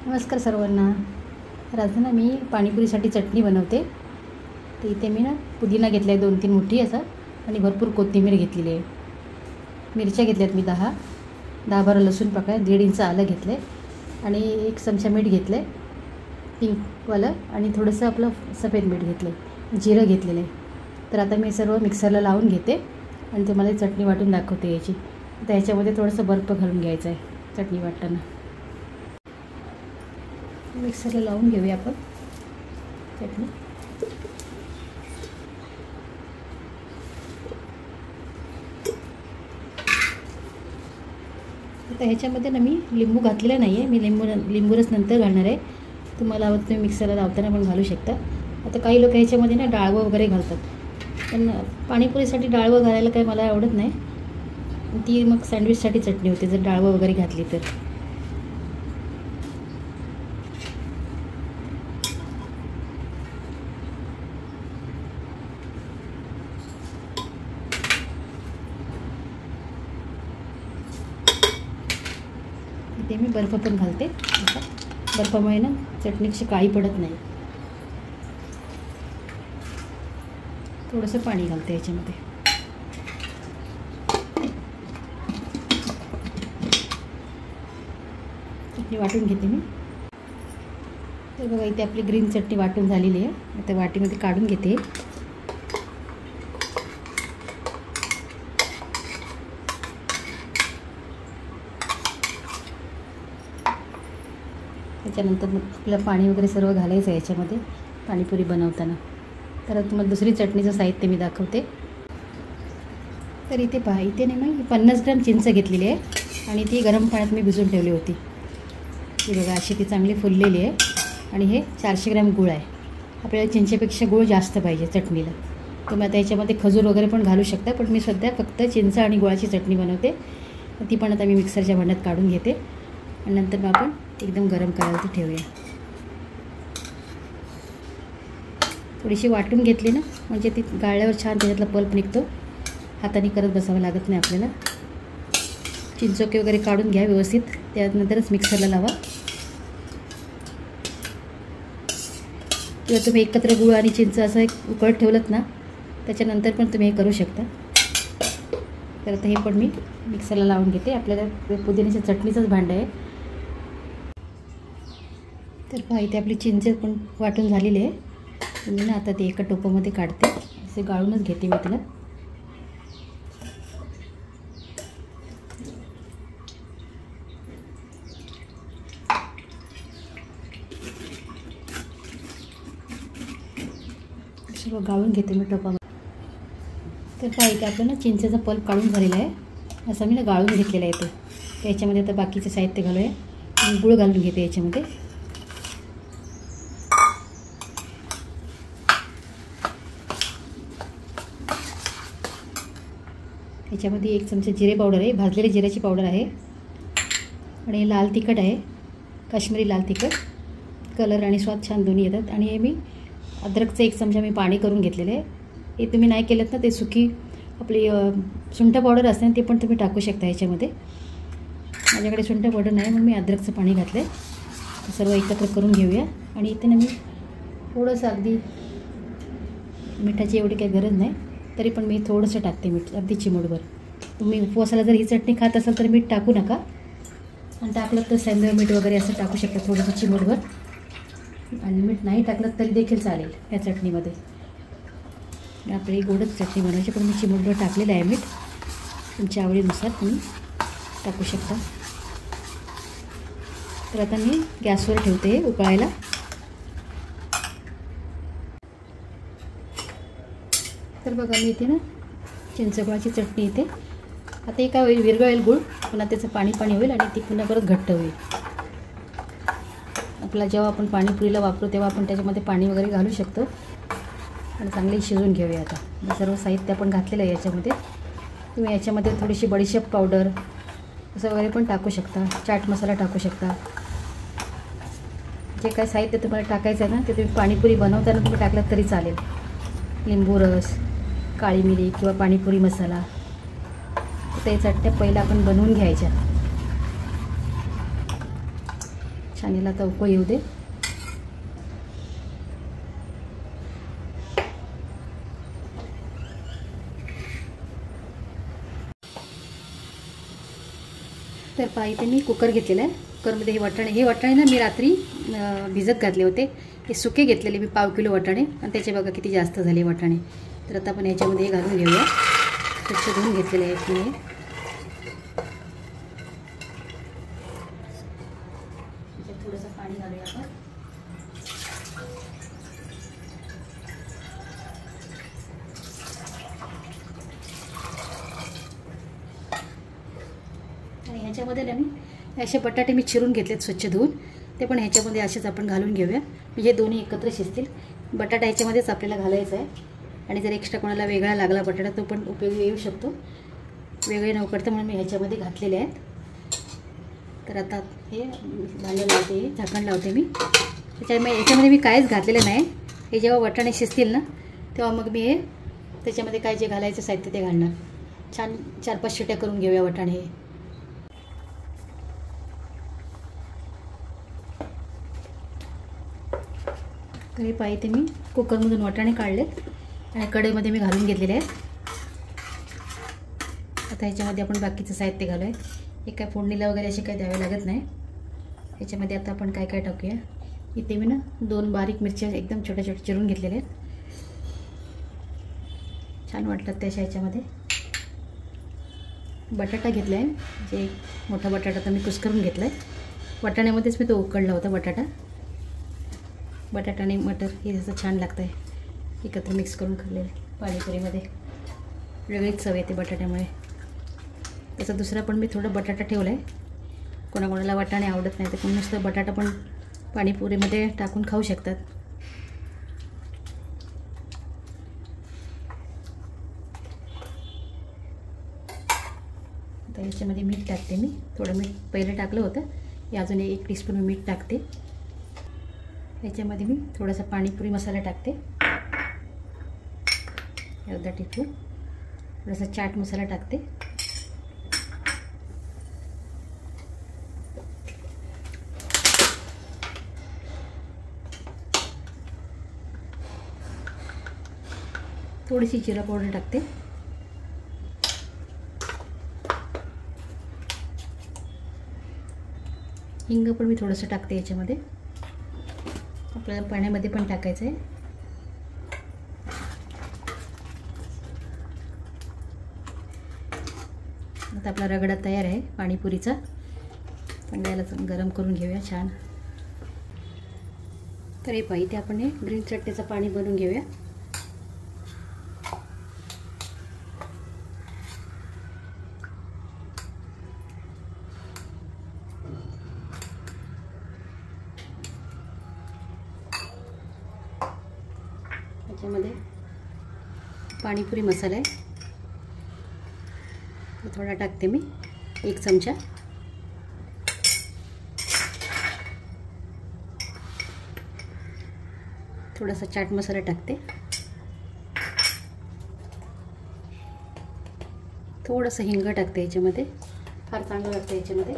नमस्कार सर्वांना. तर आज ना मी पाणीपुरीसाठी चटणी बनवते. तर इथे मी ना पुदिना घेतला आहे 2-3 मुठी असा, आणि भरपूर कोथिंबीर घेतलेली आहे. मिरच्या घेतल्यात मी 10-12 लसूण पाकळ्या, 1.5 इंच आलं घेतलं आहे, आणि 1 चमचा मीठ घेतलं आहे पिंकवालं, आणि थोडंसं आपलं सफेद मीठ घेतलं आहे, जिरं घेतलेलं आहे. तर आता मी सर्व मिक्सरला लावून घेते आणि तुम्हाला चटणी वाटून दाखवते याची. तर ह्याच्यामध्ये थोडंसं बर्फ घालून घ्यायचं आहे चटणी वाटताना. मिक्सरला लावून घेऊया आपण चटणी. आता ह्याच्यामध्ये ना मी लिंबू घातलेला नाही आहे, मी लिंबूरस नंतर घालणार आहे. तुम्हाला आवडतं तुम्ही मिक्सरला लावताना पण घालू शकता. आता काही लोक ह्याच्यामध्ये ना डाळवं वगैरे घालतात, पण पाणीपुरीसाठी डाळवं घालायला काही मला आवडत नाही. ती मग सँडविचसाठी चटणी होते जर डाळवं वगैरे घातली तर. इथे मी बर्फ पण घालते. आता बर्फामुळे ना चटणी कशी काळी पडत नाही. थोडंसं पाणी घालते याच्यामध्ये. चटणी वाटून घेते मी. तर बघा इथे आपली ग्रीन चटणी वाटून झालेली आहे. आता वाटीमध्ये काढून घेते. त्याच्यानंतर मग आपलं पाणी वगैरे सर्व घालायचं आहे याच्यामध्ये पाणीपुरी बनवताना. तर तुम्हाला दुसरी चटणीचं साहित्य मी दाखवते. तर इथे पहा, इथे नाही मी 50 ग्रॅम चिंच घेतलेली आहे, आणि ती गरम पाण्यात मी भिजवून ठेवली होती. ती बघा अशी ती चांगली फुललेली आहे. आणि हे 400 ग्रॅम गूळ आहे. आपल्याला चिंचेपेक्षा गूळ जास्त पाहिजे चटणीला. तुम्ही आता याच्यामध्ये खजूर वगैरे पण घालू शकता, पण मी सध्या फक्त चिंच आणि गुळाची चटणी बनवते. ती पण आता मी मिक्सरच्या भांड्यात काढून घेते, आणि नंतर मग आपण एकदम गरम करायला ती ठेवूया. थोडीशी वाटून घेतली ना म्हणजे ती गाळल्यावर छान त्याच्यातला पल्प निघतो. हाताने करत बसावं लागत नाही आपल्याला. चिंचोके वगैरे काढून घ्या व्यवस्थित, त्यानंतरच मिक्सरला लावा. किंवा तुम्ही एकत्र गूळ आणि चिंच असं एक उकळत ठेवलं ना, त्याच्यानंतर पण तुम्ही हे करू शकता. तर आता हे पण मी मिक्सरला लावून घेते. आपल्याला पुदिन्याच्या चटणीचंच भांडं आहे. तर पहा इथे आपली चिंच पण वाटून झालेली आहे. मी ना आता ते एका टोपामध्ये काढते. असे गाळूनच घेते मी तिला. सर्व गाळून घेते मी टोपामध्ये. तर पहा इथे आपलं ना चिंचेचा पल्प काढून झालेला आहे. असं मी ना गाळून घेतलेला आहे तो. त्याच्यामध्ये आता बाकीचे साहित्य घालूया. आणि गूळ घालून घेते याच्यामध्ये. याच्यामध्ये 1 चमचा जिरे पावडर आहे, भाजलेली जिऱ्याची पावडर आहे, आणि लाल तिखट आहे, काश्मीरी लाल तिखट. कलर आणि स्वाद छान दोन्ही येतात. आणि हे मी अद्रकचं 1 चमचा मी पाणी करून घेतलेलं आहे. हे तुम्ही नाही केलं ना ते सुकी आपली सुंठ पावडर असते ना, ते पण तुम्ही टाकू शकता याच्यामध्ये. माझ्याकडे सुंठ पावडर नाही म्हणून मी अद्रकचं पाणी घातलं आहे. सर्व एकत्र करून घेऊया. आणि इथे ना मी थोडंसं अगदी मिठाची एवढी काही गरज नाही, तरी पण मी थोडंसं टाकते मीठ, अगदी चिमूटभर. तुम्ही उपवासाला जर ही चटणी खात असाल तर मीठ टाकू नका, आणि टाकलं तर सेंदव मीठ वगैरे असं टाकू शकता थोडंसं चिमूटभर. आणि मीठ नाही टाकलं तरी देखील चालेल या चटणीमध्ये. आपली गोडच चटणी बनवायची, पण मी चिमूटभर टाकलेलं आहे मीठ. तुमच्या आवडीनुसार तुम्ही टाकू शकता. तर आता मी गॅसवर ठेवते उकळायला. तर बघा मी इथे ना चिंचगुळाची चटणी इथे. आता हे काय होईल, विरघळेल गूळ, पुन्हा त्याचं पाणी होईल, आणि ती पुन्हा परत घट्ट होईल. आपला जेव्हा आपण पाणीपुरीला वापरू तेव्हा आपण त्याच्यामध्ये पाणी वगैरे घालू शकतो. आणि चांगली शिजवून घेऊया. आता सर्व साहित्य आपण घातलेलं आहे याच्यामध्ये. तुम्ही याच्यामध्ये थोडीशी बडीशेप पावडर असं वगैरे पण टाकू शकता, चाट मसाला टाकू शकता. जे काय साहित्य तुम्हाला टाकायचं आहे ना ते तुम्ही पाणीपुरी बनवताना तुम्ही टाकलं तरी चालेल. लिंबू रस, काळी मिरी किंवा पाणीपुरी मसाला. ते चटण्या पहिला आपण बनवून घ्यायच्या. छान याला आता उकळी येऊ दे. तर पहा इथे मी कुकर घेतलेला आहे. कुकरमध्ये हे वाटाणे ना मी रात्री भिजत घातले होते. हे सुके घेतलेले मी 1/2 किलो वाटाणे आणि त्याचे बघा किती जास्त झाले वाटाणे. तर आता आपण ह्याच्यामध्ये घालून घेऊया. स्वच्छ धुवून घेतलेले आहेत मी. थोडंसं पाणी घालूया आपण. आणि ह्याच्यामध्ये ना मी असे बटाटे मी चिरून घेतलेत स्वच्छ धुवून. ते पण ह्याच्यामध्ये असेच आपण घालून घेऊया. म्हणजे दोन्ही एकत्र शिजतील. बटाटा ह्याच्यामध्येच आपल्याला घालायचा आहे. आणि जर एक्स्ट्रा कोणाला वेगळा लागला बटाटा तो पण उपयोगी येऊ शकतो. वेगळे न उकडतं म्हणून मी ह्याच्यामध्ये घातलेले आहेत. तर आता हे भांडं लावते, झाकण लावते मी. याच्यामध्ये मी काहीच घातलेलं नाही. हे जेव्हा वाटाणे शिजतील ना तेव्हा मग मी हे त्याच्यामध्ये काय जे घालायचं साहित्य ते घालणार. छान 4-5 शिट्या करून घेऊया वाटाणे हे. तर हे पाहिजे मी कुकरमधून वाटाणे काढलेत आणि कढईमध्ये मी घालून घेतलेले आहेत. आता ह्याच्यामध्ये आपण बाकीचं साहित्य घालूया. हे काय फोडणीला वगैरे असे काही द्यावे लागत नाही. ह्याच्यामध्ये आता आपण काय काय टाकूया. इथे मी ना 2 बारीक मिरच्या एकदम छोट्या छोट्या चिरून घेतलेल्या आहेत. छान वाटतात त्याच्या ह्याच्यामध्ये. बटाटा घेतला आहे. जे मोठा बटाटा तर मी कुस्करून घेतला आहे. वाटाण्यामध्येच मी तो उकडला होता बटाटा. बटाटा आणि मटर हे जसं छान लागतं आहे एकत्र मिक्स करून खाल्लेलं पाणीपुरीमध्ये. वेगळीच चव येते बटाट्यामुळे. तसं दुसरा पण मी थोडा बटाटा ठेवला आहे. कोणाकोणाला वाटाणे आवडत नाही तर कोण नुसतं बटाटा पण पाणीपुरीमध्ये टाकून खाऊ शकतात. आता याच्यामध्ये मीठ टाकते मी. थोडं मीठ पहिलं टाकलं होतं. हे अजून 1 टीस्पून मीठ टाकते. याच्यामध्ये मी थोडासा पाणीपुरी मसाला टाकते. अर्धा टीस्पून. थोडासा चाट मसाला टाकते. थोडीशी जिरा पावडर टाकते. हिंग पण मी थोडंसं टाकते याच्यामध्ये. आपल्याला पाण्यामध्ये पण टाकायचं आहे. आता आपला रगडा तयार आहे पाणीपुरीचा. याला गरम करून घेऊया छान. तर हे पाहिजे ते आपण हे ग्रीन चटणीचं पाणी बनवून घेऊया. त्याच्यामध्ये पाणीपुरी मसाला आहे थोडा टाकते मी. 1 चमचा. थोडासा चाट मसाला टाकते. थोडंसं हिंग टाकते याच्यामध्ये. फार चांगलं लागतं याच्यामध्ये.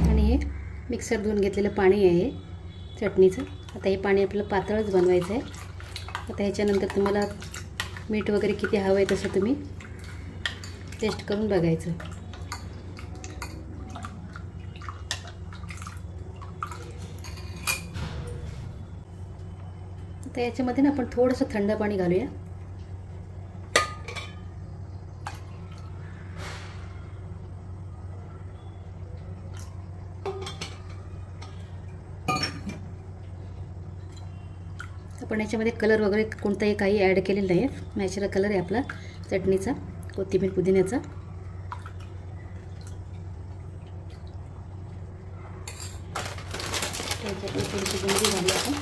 आणि हे मिक्सर धुवून घेतलेलं पाणी आहे चटणीचं. आता हे पाणी आपल्याला पातळच बनवायचं आहे. आता ह्याच्यानंतर तुम्हाला मीठ वगैरे किती हवं आहे तसं तुम्ही टेस्ट करून बघायचं. आता याच्यामध्ये ना आपण थोडंसं थंड पाणी घालूया. आपण याच्यामध्ये कलर वगैरे कोणताही काही ॲड केलेलं नाही. नॅचरल कलर आहे आपला चटणीचा, कोथिंबीर पुदिन्याचा. त्याच्यात थोडीशी गुंडी घालू आपण.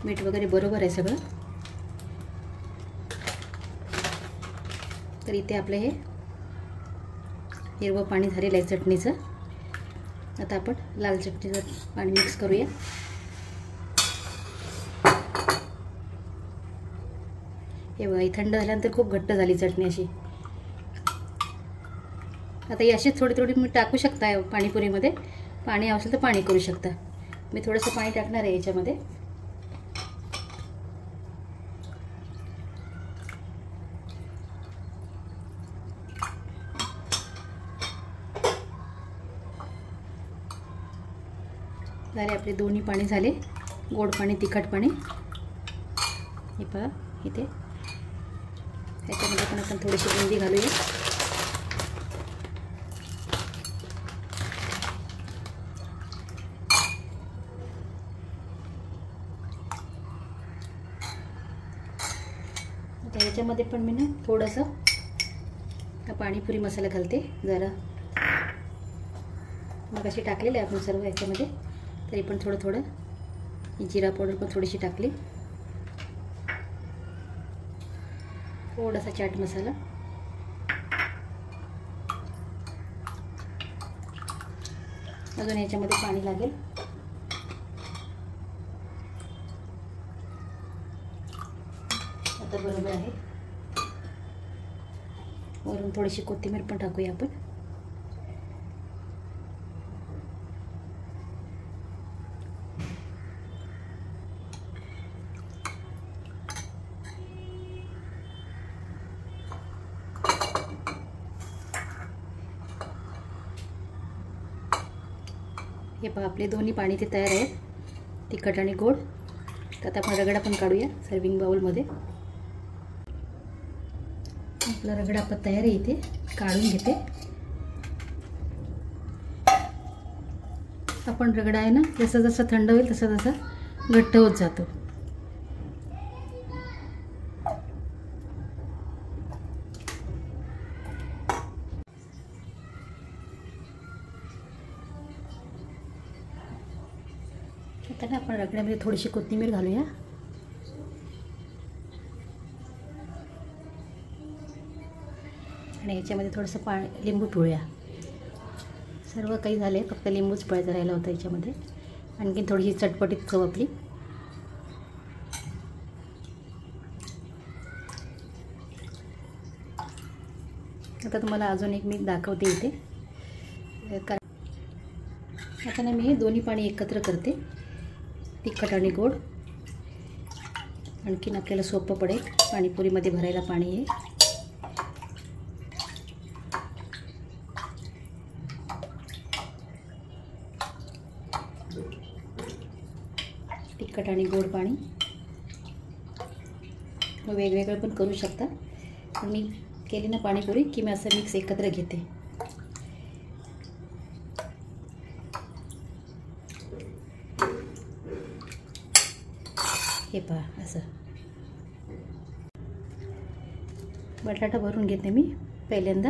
मीठ वगैरे बरोबर आहे सगळं. तर इथे आपलं हे हिरवं पाणी झालेलं आहे चटणीचं. आता आपण लाल चटणीचं पाणी मिक्स करूया. हे बघा, ही थंड झाल्यानंतर खूप घट्ट झाली चटणी अशी. आता ही अशीच थोडी थोडी मी टाकू शकता पाणीपुरीमध्ये. पाणी असेल तर पाणी करू शकता. मी थोडंसं पाणी टाकणार आहे याच्यामध्ये. झाले आपले दोन्ही पाणी झाले, गोड पाणी तिखट पाणी. हे पहा इथे. याच्यामध्ये पण आपण थोडीशी बुंदी घालूया. आता याच्यामध्ये पण मी ना थोडंसं पाणीपुरी मसाला घालते जरा. मग अशी टाकलेली आहे आपण सर्व याच्यामध्ये, तरी पण थोडं थोडं जिरा पावडर पण थोडीशी टाकली. थोडासा चाट मसाला. अजून याच्यामध्ये पाणी लागेल. आता बरोबर आहे. वरून थोडीशी कोथिंबीर पण टाकूया आपण. हे पहा आपले दोन्ही पाणी ते तयार आहेत, तिखट आणि गोड. तर आता आपण रगडा पण काढूया सर्विंग बाउलमध्ये. आपला रगडा पण तयार आहे, इथे काढून घेते. आपण रगडा आहे ना, जसं जसं थंड होईल तसं तसं घट्ट होत जातो. आता ना आपण रगड्यामध्ये थोडीशी कोथिंबीर घालूया. आणि याच्यामध्ये थोडंसं लिंबू पिळूया. सर्व काही झाले, फक्त लिंबूच पिळायचा राहिला होता याच्यामध्ये. आणखी थोडीशी चटपटीत चव आपली. आता तुम्हाला अजून एक मी दाखवते इथे. आता ना मी दोन्ही पाणी एकत्र करते, तिखट आणि गोड. आणखीन आपल्याला सोपं पडेल पाणीपुरीमध्ये भरायला पाणी आहे. तिखट आणि गोड पाणी वेगवेगळं पण करू शकता. पण मी केली ना पाणीपुरी की मी असं मिक्स एकत्र घेते. हे पहा असं. बटाटा भरून घेते मी पहिल्यांदा.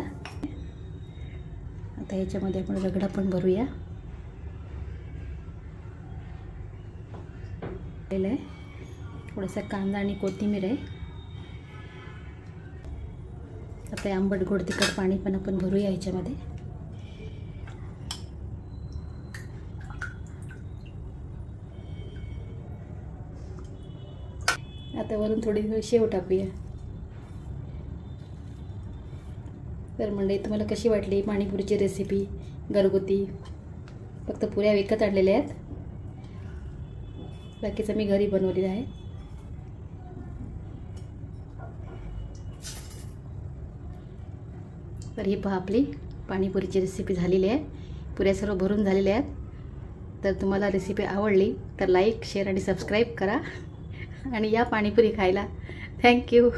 आता ह्याच्यामध्ये आपण रगडा पण भरूया. थोडासा कांदा आणि कोथिंबीर आहे. आता आंबट गोड तिखट पाणी पण आपण भरूया ह्याच्यामध्ये. आता वरून थोडी शेव टाकूया. तर मंडळी, तुम्हाला कशी वाटली पाणीपुरीची रेसिपी घरगुती? फक्त पुऱ्या विकत आणलेल्या आहेत, बाकीचं मी घरी बनवलेलं आहे. तर ही पहा आपली पाणीपुरीची रेसिपी झालेली आहे. पुऱ्या सर्व भरून झालेल्या आहेत. तर तुम्हाला रेसिपी आवडली तर लाईक, शेअर आणि सबस्क्राईब करा आणि या पाणीपुरी खायला. थँक्यू.